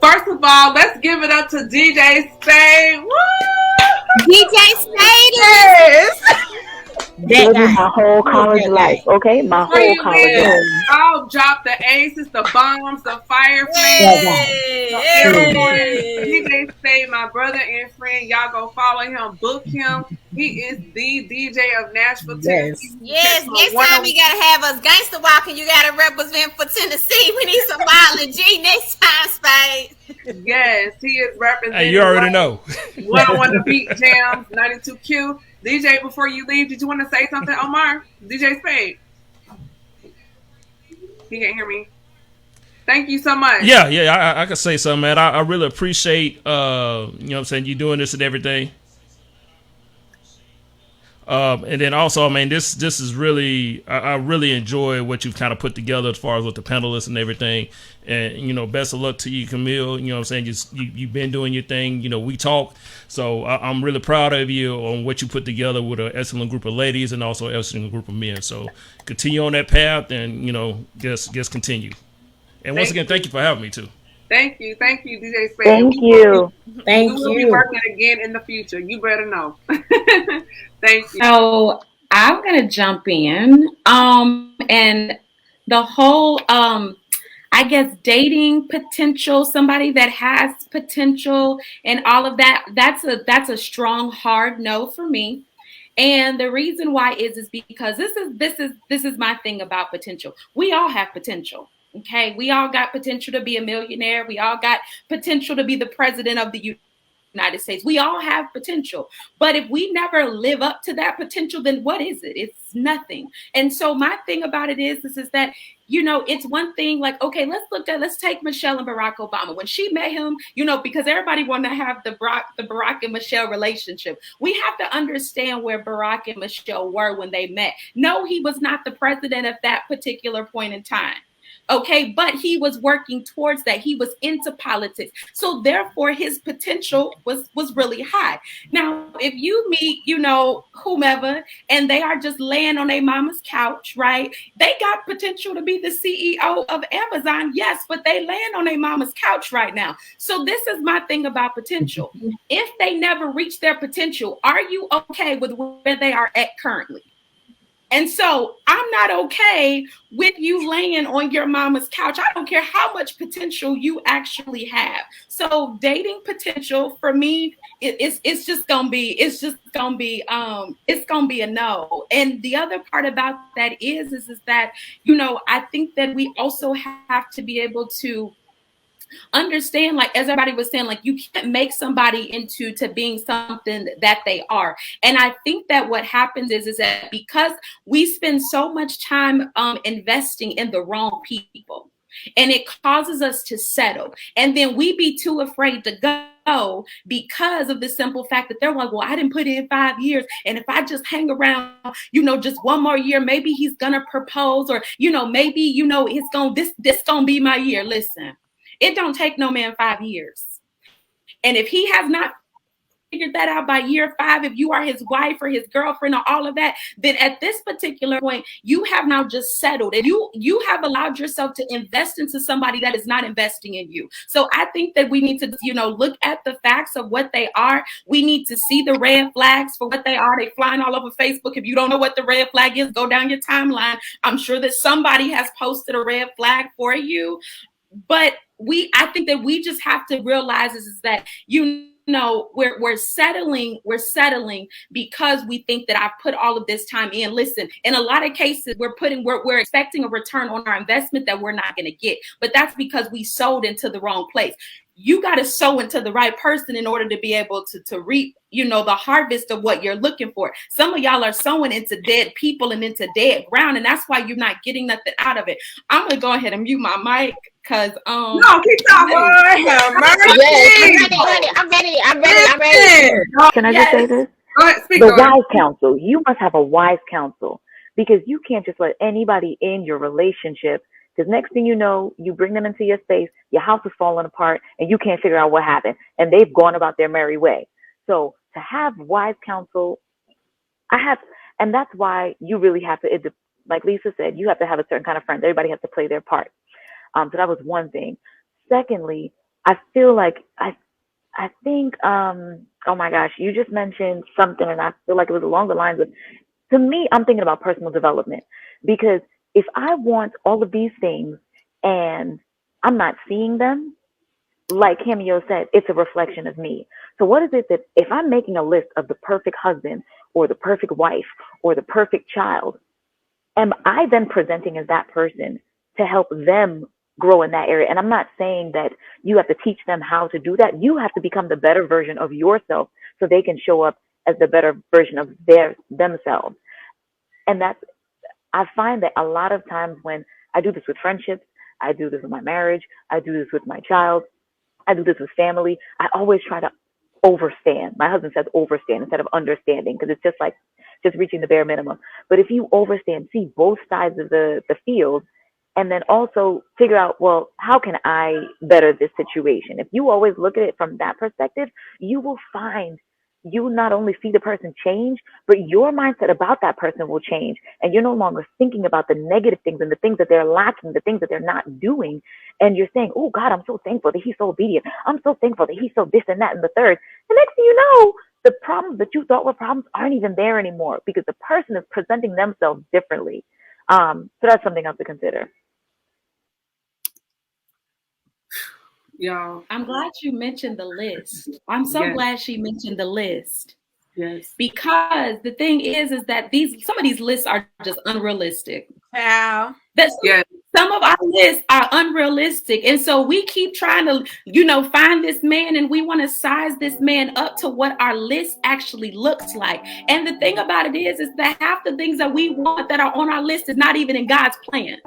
first of all, let's give it up to DJ Spade. Woo! DJ Spade. Yes. Living my whole college life, okay? My whole college life. I'll drop the aces, the bombs, the fire Hey. flames. Everyone, DJ Spade, my brother and friend, y'all go follow him, book him. He is the DJ of Nashville, Tennessee. Yes, next time you gotta have us gangster walking. You gotta represent for Tennessee. We need some violent G next time, Spade. Yes, he is representing. Hey, you already know. 101 The Beat Jams, 92Q. DJ, before you leave, did you want to say something, Omar? DJ Spade. He can't hear me. Thank you so much. Yeah, I could say something, man. I really appreciate, you know what I'm saying, you doing this and everything. And then also, I mean, this is really, I really enjoy what you've kind of put together as far as with the panelists and everything. And, you know, best of luck to you, Camille. You know what I'm saying? You've been doing your thing. You know, we talk. So I'm really proud of you on what you put together with an excellent group of ladies and also an excellent group of men. So continue on that path and, you know, just continue. And once again, thank you for having me, too. Thank you, DJ Spade. Thank you. We will be working again in the future. You better know. Thank you. So I'm gonna jump in. And the whole I guess dating potential, somebody that has potential and all of that, that's a strong, hard no for me. And the reason why is because this is my thing about potential. We all have potential. Okay, we all got potential to be a millionaire. We all got potential to be the president of the United States. We all have potential. But if we never live up to that potential, then what is it? It's nothing. And so my thing about it is that, you know, it's one thing like, okay, let's take Michelle and Barack Obama. When she met him, you know, because everybody want to have the Barack and Michelle relationship. We have to understand where Barack and Michelle were when they met. No, he was not the president at that particular point in time. Okay, but he was working towards that. He was into politics. So therefore his potential was really high. Now, if you meet, you know, whomever, and they are just laying on their mama's couch, right? They got potential to be the CEO of Amazon, yes, but they laying on their mama's couch right now. So this is my thing about potential. If they never reach their potential, are you okay with where they are at currently? And so I'm not okay with you laying on your mama's couch. I don't care how much potential you actually have. So dating potential for me, it's just gonna be a no. And the other part about that is that, you know, I think that we also have to be able to understand, like as everybody was saying, like you can't make somebody into being something that they are. And I think that what happens is that because we spend so much time investing in the wrong people, and it causes us to settle, and then we be too afraid to go because of the simple fact that they're like, well, I didn't put in 5 years, and if I just hang around, you know, just one more year, maybe he's gonna propose, or you know, maybe, you know, it's gonna this gonna be my year. Listen, it don't take no man 5 years. And if he has not figured that out by year 5, if you are his wife or his girlfriend or all of that, then at this particular point, you have now just settled. And you have allowed yourself to invest into somebody that is not investing in you. So I think that we need to, you know, look at the facts of what they are. We need to see the red flags for what they are. They flying all over Facebook. If you don't know what the red flag is, go down your timeline. I'm sure that somebody has posted a red flag for you. But I think that we just have to realize is that, you know, we're settling because we think that I've put all of this time in. Listen, in a lot of cases, we're expecting a return on our investment that we're not going to get. But that's because we sold into the wrong place. You got to sow into the right person in order to be able to reap, you know, the harvest of what you're looking for. Some of y'all are sowing into dead people and into dead ground, and that's why you're not getting nothing out of it. I'm gonna go ahead and mute my mic because no, keep talking. I'm ready. Can I just say this? Go ahead, speak the on wise counsel. You must have a wise counsel, because you can't just let anybody in your relationship. Because next thing you know, you bring them into your space, your house is falling apart, and you can't figure out what happened, and they've gone about their merry way. So to have wise counsel, and that's why you really have to, like Lisa said, you have to have a certain kind of friends. Everybody has to play their part. So that was one thing. Secondly, I feel like I think oh my gosh, you just mentioned something, and I feel like it was along the lines of, to me, I'm thinking about personal development, because if I want all of these things and I'm not seeing them, like Camille said, it's a reflection of me. So what is it that if I'm making a list of the perfect husband or the perfect wife or the perfect child, am I then presenting as that person to help them grow in that area? And I'm not saying that you have to teach them how to do that. You have to become the better version of yourself so they can show up as the better version of themselves. And that's, I find that a lot of times when I do this with friendships, I do this with my marriage, I do this with my child, I do this with family, I always try to overstand. My husband says overstand instead of understanding, because it's just like just reaching the bare minimum. But if you overstand, see both sides of the field, and then also figure out, well, how can I better this situation? If you always look at it from that perspective, you will find you not only see the person change, but your mindset about that person will change. And you're no longer thinking about the negative things and the things that they're lacking, the things that they're not doing. And you're saying, oh God, I'm so thankful that he's so obedient. I'm so thankful that he's so this and that and the third. The next thing you know, the problems that you thought were problems aren't even there anymore, because the person is presenting themselves differently. So that's something else to consider. Y'all, I'm glad you mentioned the list. I'm so glad she mentioned the list. Yes. Because the thing is that some of these lists are just unrealistic. Wow. Some of our lists are unrealistic. And so we keep trying to, find this man, and we want to size this man up to what our list actually looks like. And the thing about it is that half the things that we want that are on our list is not even in God's plan.